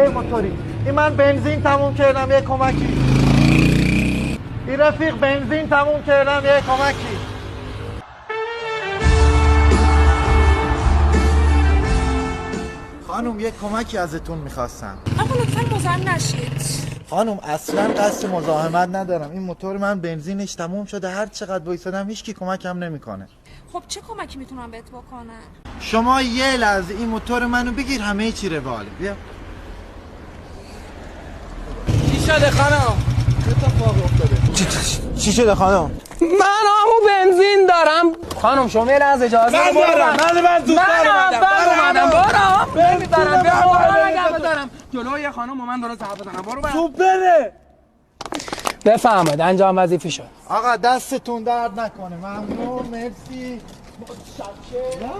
ای موتوری این من بنزین تموم کردم یه کمکی. این رفیق بنزین تموم کردم یه کمکی. خانم یه کمکی ازتون میخواستم. اما لطفاً مزاحم نشید. خانم اصلا قصد مزاحمت ندارم. این موتور من بنزینش تموم شده، هر چقدر وایسادم هیچکی کمکم نمیکنه. خب چه کمکی میتونم بهت بکنم؟ شما یه لحظه این موتور منو بگیر، همه چی رواله. بیا. چی شده خانم؟ چه اتفاقی افتاده؟ چی شده خانم؟ من همو بنزین دارم. خانم شما یه لحظه اجازه من دارم. من زودتر اومدم. برو نمیذارم. بیا نگه دارم. جلوی خانم و من درست حرف بزنم. برو سوپره. بفهمید انجام وظیفه شد. آقا دستتون درد نکنه. ممنون. مرسی. متشکرم.